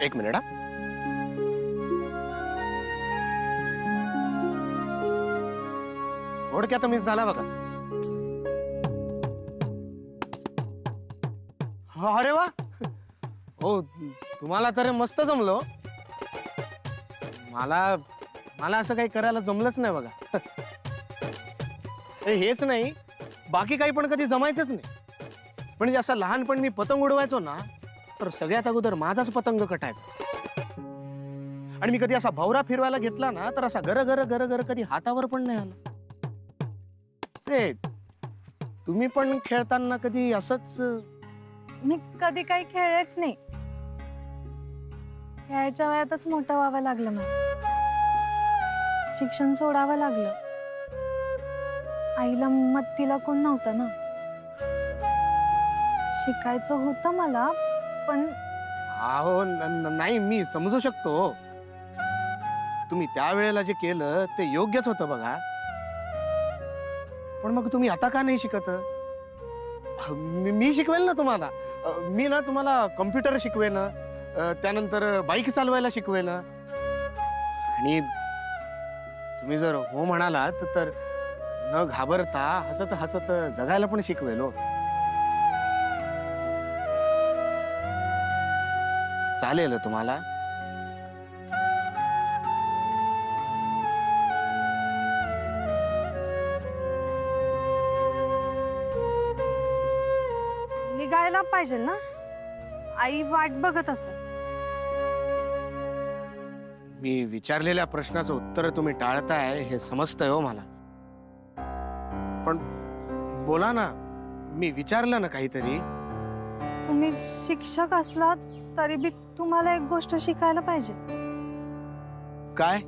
एक मिनिट. थोडक्यात मिस झाला बघा. अरे वा, हो तुम्हाला तर मस्त जमलं. मला मला असं काही करायला जमलंच नाही बघा. हेच नाही, बाकी काही पण कधी जमायचंच नाही. पण जे असं लहानपणी मी पतंग उडवायचो ना, तर सगळ्यात अगोदर माझाच पतंग कटायचा. आणि मी कधी असा भवरा फिरवायला घेतला ना, तर असा गर गर गर गर कधी हातावर पण नाही आला. ते तुम्ही पण खेळताना कधी असंच? मी कधी काही खेळलेच नाही. खेळायच्या वयातच मोठं व्हावं लागलं मला. शिक्षण सोडावं लागलं. आईला मदतीला कोण नव्हतं ना. शिकायचं होतं मला, पण अहो नाही, मी समजू शकतो. तुम्ही त्यावेळेला जे केलं ते योग्यच होतं बघा. पण मग तुम्ही आता का नाही शिकत? मी शिकवेल ना तुम्हाला. मी ना तुम्हाला कम्प्युटर शिकवेन, त्यानंतर बाईक चालवायला शिकवेन. आणि तुम्ही जर हो म्हणालात तर न घाबरता हसत हसत जगायला पण शिकवेल हो. चालेल तुम्हाला? निघायला पाहिजे ना. आई वाट बघत असेल. मी विचारलेल्या प्रश्नाचं उत्तर तुम्ही टाळताय हे समजतंय हो मला. पण बोला ना, मी विचारलं ना काहीतरी. तुम्ही शिक्षक असलात तरी बी तुम्हाला एक गोष्ट शिकायला पाहिजे. काय?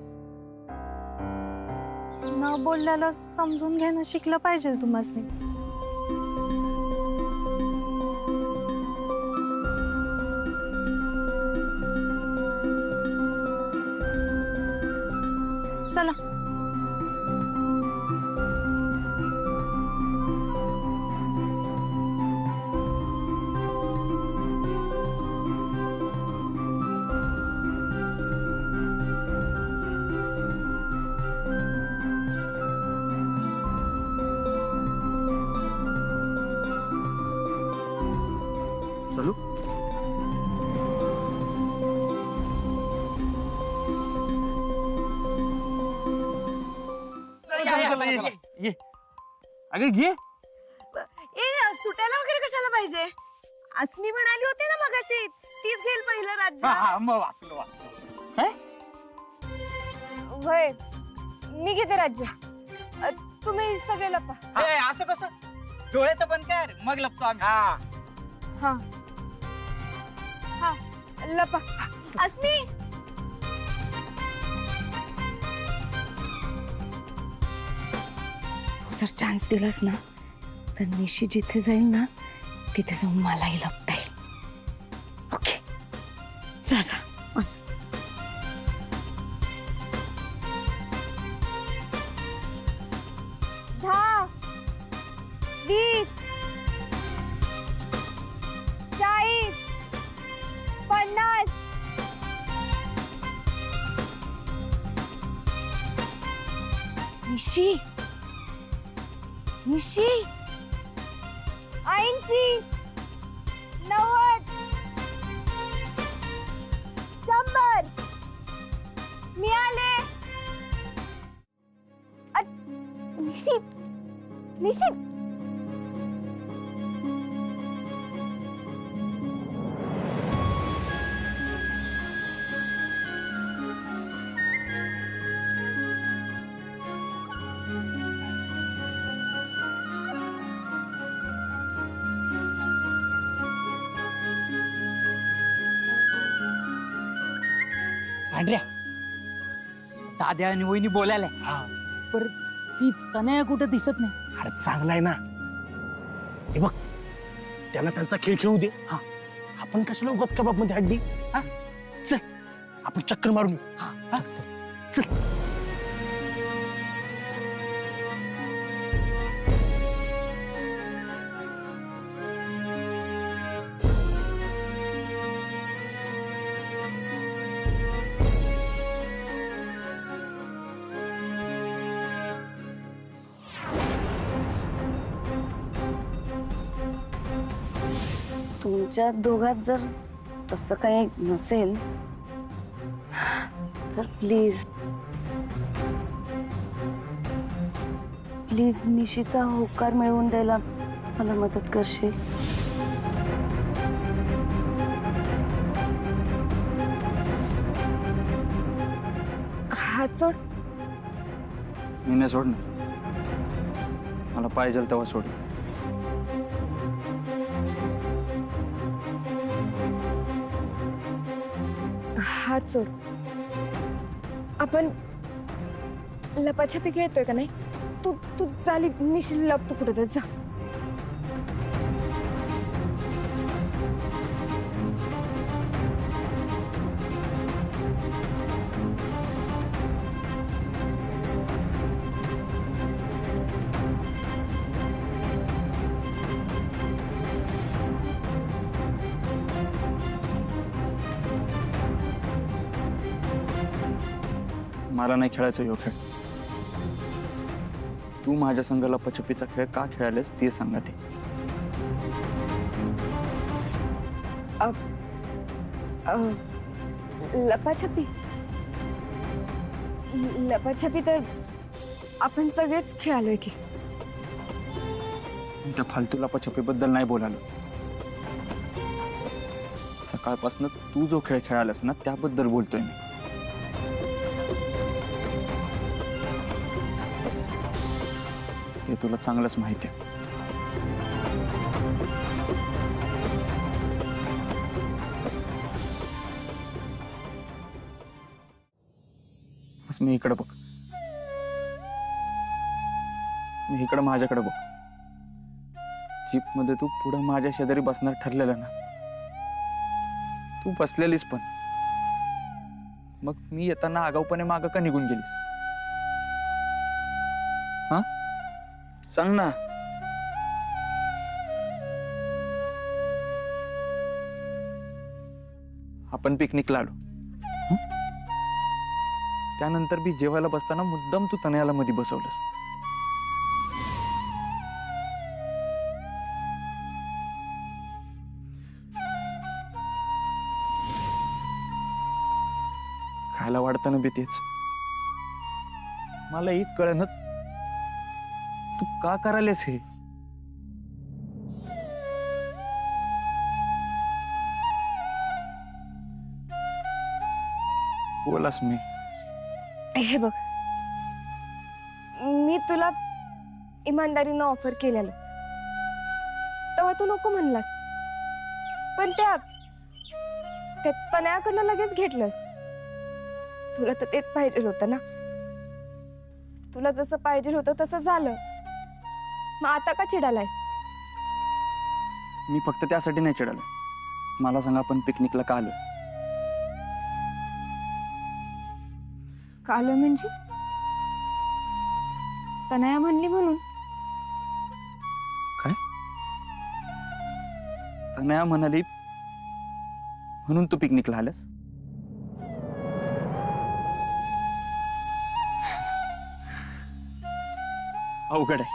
न बोलल्याला समजून घेणं शिकलं पाहिजे तुम्हाला. चला. चलू. ये अगं घे. सुटायला वगैरे कशाला पाहिजे? अस्मी म्हणाली होते ना मगाशी, तीच घेईल पहिलं राज्य. मग वाचलो. वय मी घेते राज्य. तुम्ही सगळे लपा. असं कसं? डोळे तर बंद कर, मग लपतो आम्ही. हा हा लपा. अस्मी जर चान्स दिलास ना तर निशी जिथे जाईल ना तिथे जाऊन मलाही लपता येईल. ओके, जा जा. 10 20 40 50 निशी निशी 80 90 100 मिळाले. निशित निशित भांड्या दाद्या आणि वहिनी बोलायला. पर ती तनया कुठं दिसत नाही. अरे चांगलाय ना. हे बघ, त्यांना त्यांचा खेळ खेळू दे. हा, आपण कशाला उगाच कबाब मध्ये हड्डी. हा, चल आपण चक्कर मारून येऊ. हा, चल चल. तुमच्या दोघात जर तसं काही नसेल तर प्लीज प्लीज निशीचा होकार मिळवून द्यायला मला मदत करशील? हात सोड. मी नाही सोडणार. मला पाहिजे तेव्हा सोड. हात सोड. आपण लपाछपी खेळतोय का नाही? तू तू चाली निशील लप, तू कुठं तर जा. मला नाही खेळायचं ह्यो खेळ. तू माझ्या संग लपाछपीचा खेळ का खेळालेस ते सांगा ते. लपाछपी लपाछपी तर आपण सगळेच खेळालोय की. त्या फालतू लपाछपीबद्दल नाही बोलालो. सकाळपासून तू जो खेळ खेळालास ना त्याबद्दल बोलतोय मी. ते तुला चांगलंच माहिती आहे. बस मी इकडे बघ. मी इकडे माझ्याकडे बघ. जीप मध्ये तू पुढे माझ्या शेजारी बसणार ठरलेलं ना. तू बसलेलीस पण मग मी येताना आगाऊपणे मागं का निघून गेलीस? हा सांग ना. आपण पिकनिकला आलो. त्यानंतर बी जेवायला बसताना मुद्दाम तू तनयाला मध्ये बसवलंस. खायला वाढताना बी तेच. मला एक कळेना तू का करायलेस हे. बोलास मी. हे बघ, मी तुला इमानदारीनं ऑफर केलेलं तेव्हा तू नको म्हणलास. पण त्या तनयाकडनं लगेच घेतलंस. तुला तर तेच पाहिजे होतं ना. तुला जसं पाहिजे होतं तसं झालं. मग आता का चिडालायस? मी फक्त त्यासाठी नाही चिडालोय. मला सांगा आपण पिकनिकला का आलोय? का आलोय म्हणजे? तनया म्हणली म्हणून. काय? तनया म्हणाली म्हणून तू पिकनिकला आलास? अवघड आहे.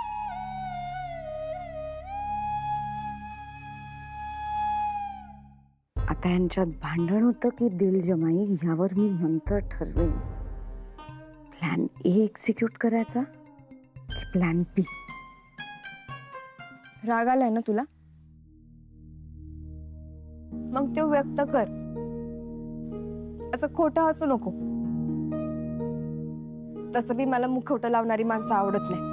आता यांच्यात भांडण होतं की दिलजमाई यावर मी नंतर ठरवेन. प्लॅन ए एक्झिक्यूट करायचा की प्लॅन बी? राग आलाय ना तुला? मग ते व्यक्त कर. असं खोटं हसू नको. तसं बी मला मुखवटं लावणारी माणसं आवडत नाही.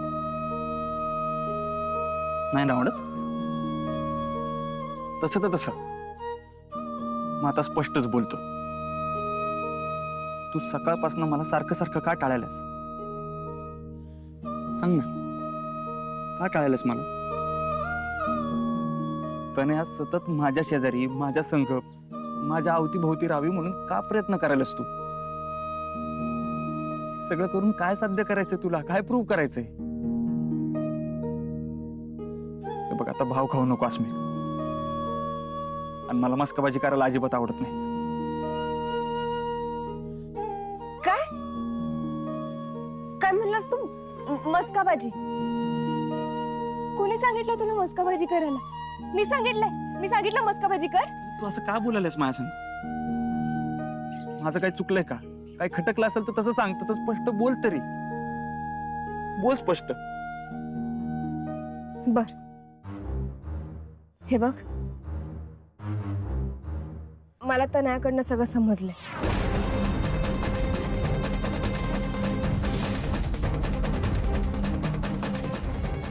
नाही ना आवडत? तसं तर तसं. मग आता स्पष्टच बोलतो. तू सकाळपासून मला सारखं सारखं का टाळायलास? सांग ना, का टाळायलास मला? तनया सतत माझ्या शेजारी, माझ्या संघ, माझ्या अवतीभोवती राहावी म्हणून का प्रयत्न करायलास तू? सगळं करून काय साध्य करायचंय तुला? काय प्रूव्ह करायचंय? बघ आता भाव खाऊ नको मी. आणि मला मस्काबाजी करायला अजिबात आवडत नाही. काय काय म्हणलास तू? मस्काबाजी? कोणी सांगितलं तुला मस्काबाजी करायला? मी सांगितलंय? मी सांगितलं मस्का भाजी कर. तू असं का बोलायलास माझ्या संग? माझं काही चुकलंय का? काही खटकलं असेल तर तसं सांग, तसं स्पष्ट बोल तरी. बोल स्पष्ट. बर, हे बघ, मला तनयाकडनं सगळं समजलंय.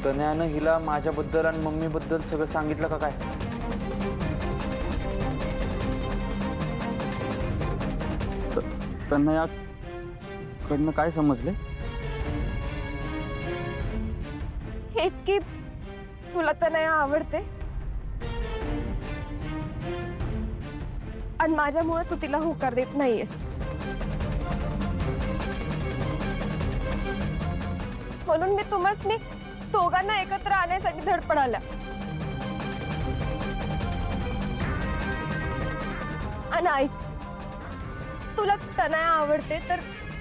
तन्यानं हिला माझ्याबद्दल आणि मम्मीबद्दल सगळं सांगितलं का काय? तन्याकडनं काय समजले? हेच की तुला तनया आवडते आणि माझ्यामुळे तू तिला होकार देत नाहीयेस. म्हणून मी तुम्हाला दोघांना एकत्र आणण्यासाठी धडपडाला. आणि ऐक, तुला तनया आवडते तर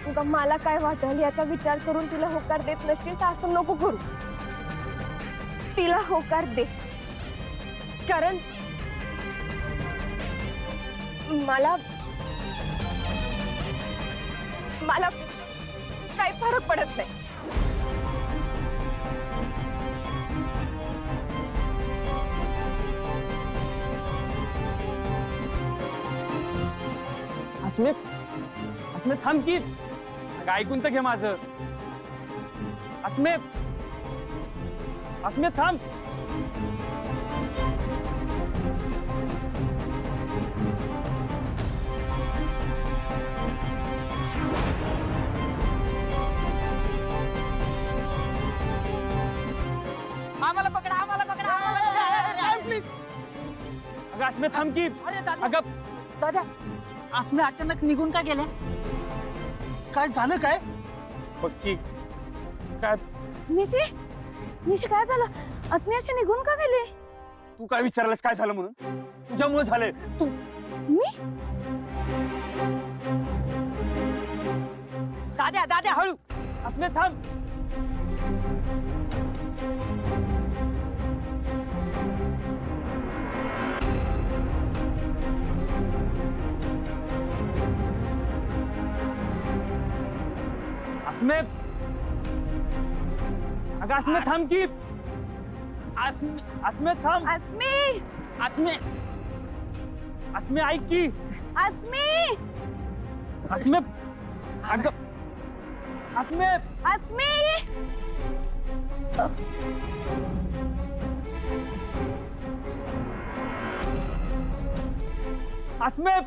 उगा मला काय वाटेल याचा विचार करून तिला होकार देत नसशील तर असं नको करू. तिला होकार दे, कारण मला काही फरक पडत नाही. अस्मित थांब की. अगं ऐकून तर घे माझं. अस्मित थांब. आम्हाला पकडा, आम्हाला पकडा, अगं अस्मित थांब की. अरे दादा, अगं दादा, आसमी अचानक निघून का गेल्या? काय झालं काय? पक्की काय? निशी काय झालं? अस्मी अशी निघून का गेली? तू काय विचारलास काय झालं म्हणून? तुझ्यामुळे झालंय. तू दादा, दादा, हळू. अस्मित थांब. अस्मित, अगं अस्मित थांब की. अस्मित थांब. अस्मी ऐक की. अस्मित, अगं अस्मित. अस्मित.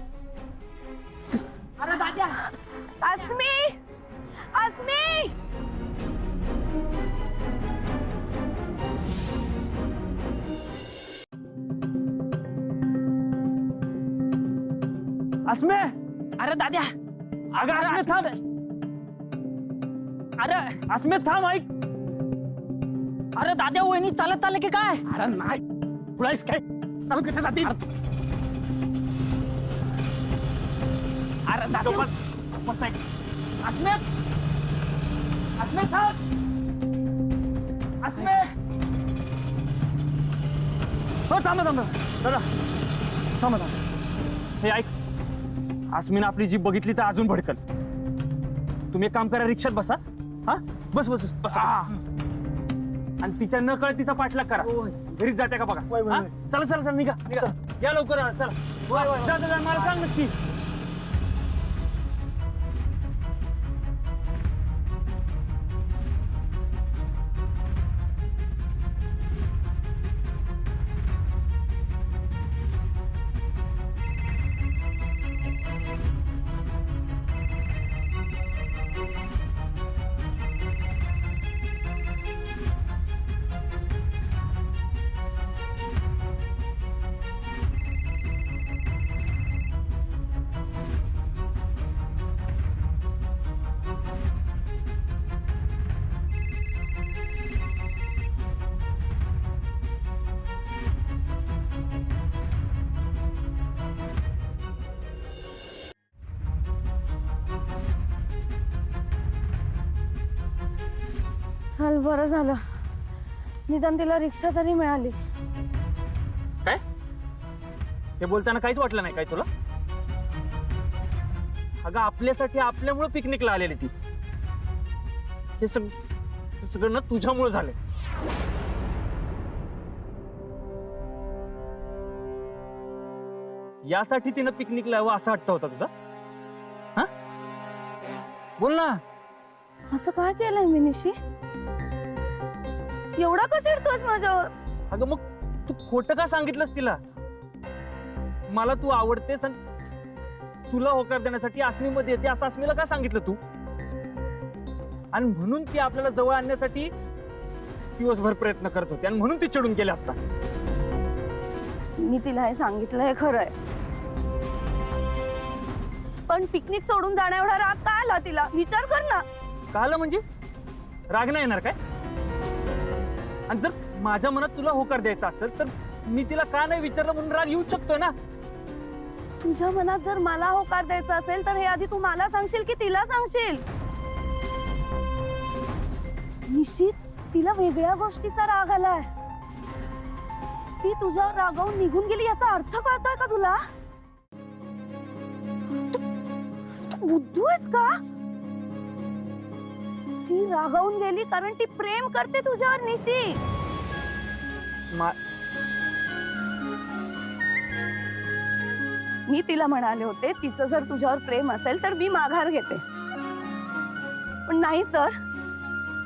अरे दादा, अस्मे. अरे दादा, अगं अस्मित थांब. अरे अस्मित थांब ऐक. अरे दादा, वहिनी चालत चालले की काय? अरे नाही, तुलाच काय चालत कशा जातील? अरे दादा, अस्मित. अस्मित थांब. अस्मित. हो थांबा थांबा दादा, थांबा थांबा. हे ऐक, अस्मिन आपली जीप बघितली तर अजून भडकल. तुम्ही एक काम करा, रिक्षात बसा. हा बस बस बस. आणि तिच्या न कळत तिचा पाठलाग करा. घरीच जाते का बघा. हा? चला चला चला, निघा निघा. या लवकर, चला. जा जा, मला सांग नक्की. चल, बरं झालं, निदान तिला रिक्षा तरी मिळाली. काय? हे बोलताना काहीच वाटलं नाही काय तुला? अगं आपल्यासाठी आपल्यामुळे पिकनिकला आलेली ती. हे सगळं ना तुझ्यामुळे झालंय. यासाठी तिनं पिकनिकला यावं असं वाटतं होता तुझा? हा बोल ना. असं काय केलंय मी निशी? एवढा का चिडतोस माझ्यावर? अगं मग तू खोटं का सांगितलंस तिला? मला तू आवडतेस आणि तुला होकार देण्यासाठी आसमीमध्ये येते असं आसमीला का सांगितलं तू? आणि म्हणून ती आपल्याला जवळ आणण्यासाठी दिवसभर प्रयत्न करत होती आणि म्हणून ती चिडून गेली आता. मी तिला हे सांगितलंय खरंय, पण पिकनिक सोडून जाण्या एवढा राग का आला तिला? विचार कर ना. कळलं म्हणजे राग नाही येणार काय? आणि जर माझ्या मनात तुला होकार द्यायचा असेल तर मी तिला का नाही विचारलं म्हणून राग येऊ शकतोय ना. तुझ्या मनात जर मला होकार द्यायचा असेल तर हे आधी तू मला सांगशील की तिला सांगशील? निश्चित तिला वेगळ्या गोष्टीचा राग आलाय. ती तुझ्यावर रागावून निघून गेली याचा अर्थ कळतोय का तुला? तू बुद्धू आहेस का? ती रागावून गेली कारण ती प्रेम करते तुझ्यावर निशी. मी तिला म्हणाले होते तिचं जर तुझ्यावर प्रेम असेल तर मी माघार घेते, पण नाही तर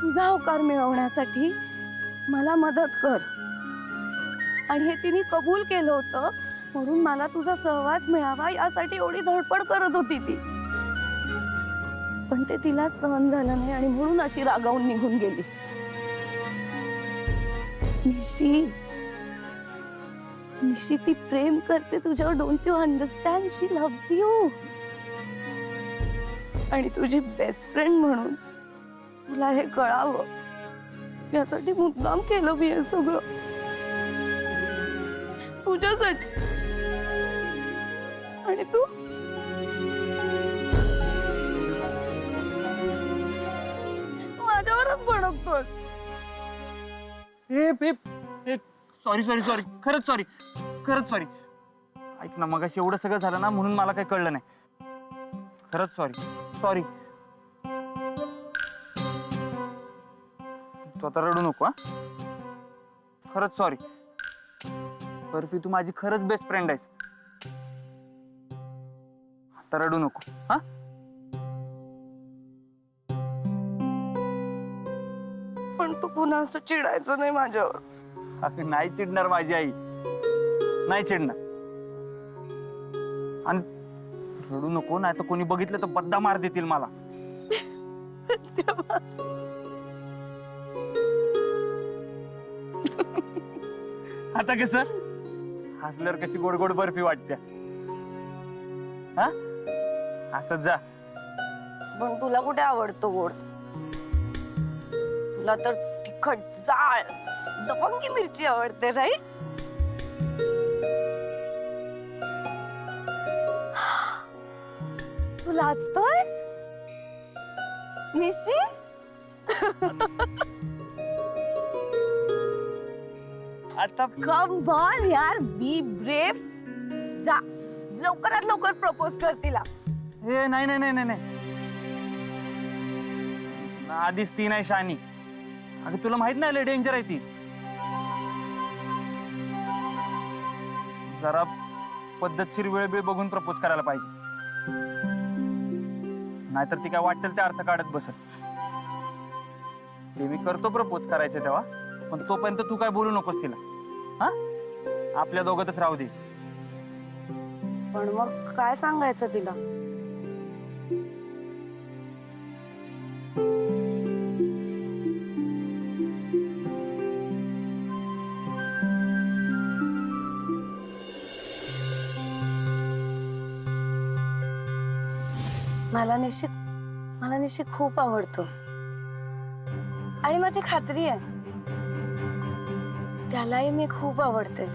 तुझा होकार मिळवण्यासाठी मला मदत कर. आणि हे तिने कबूल केलं होतं म्हणून मला तुझा सहवास मिळावा यासाठी एवढी धडपड करत होती ती. पण ते तिला सहन झालं नाही आणि म्हणून अशी रागावून निघून गेली. निशी, निशी ती प्रेम करते तुझ्यावर. Don't you understand? She loves you. आणि तुझी बेस्ट फ्रेंड म्हणून तुला हे कळावं यासाठी मुद्दाम केलं मी हे सगळं तुझ्यासाठी. आणि तू माझ्यावरच भडकतोस. सॉरी सॉरी सॉरी, खरंच सॉरी, खरंच सॉरी. ऐक ना, मगाशी एवढं सगळं झालं ना म्हणून मला काही कळलं नाही. खरंच सॉरी सॉरी. तू आता रडू नको. हा खरंच सॉरी. बर्फी तू माझी खरंच बेस्ट फ्रेंड आहेस. आता रडू नको. हा पण तू पुन्हा असं चिडायचं नाही माझ्यावर. अगं नाही चिडणार माझी आई, नाही चिडणार. आणि रडू नको, नाही तर कोणी बघितलं तर बद्दा मार देतील मला. आता कस हसल्यावर कशी गोड गोड बर्फी वाटते. हा असंच जा. पण तुला कुठे आवडतो गोड? तुला तर तिखट जाळ जपंगी मिरची आवडते, राईट? तू लाजतोयस निशी? आता कम ऑन यार, बी ब्रेव. जा लवकरात लवकर प्रपोज कर तिला. हे नाही नाही नाही नाही नाही. आधीच ती नाही शानी. अगं तुला माहित नाही लय डेंजर आहे ती. जरा पद्धतशीर वेळ बघून प्रपोज करायला पाहिजे, नाहीतर ती काय वाटेल ते अर्थ काढत बसत. ते मी करतो प्रपोज करायचं तेव्हा, पण तोपर्यंत तू काय बोलू नकोस तिला. हा आपल्या दोघातच राहू दे. पण मग काय सांगायचं तिला? मला निश्चित खूप आवडतो आणि माझी खात्री आहे त्यालाही मी खूप आवडते.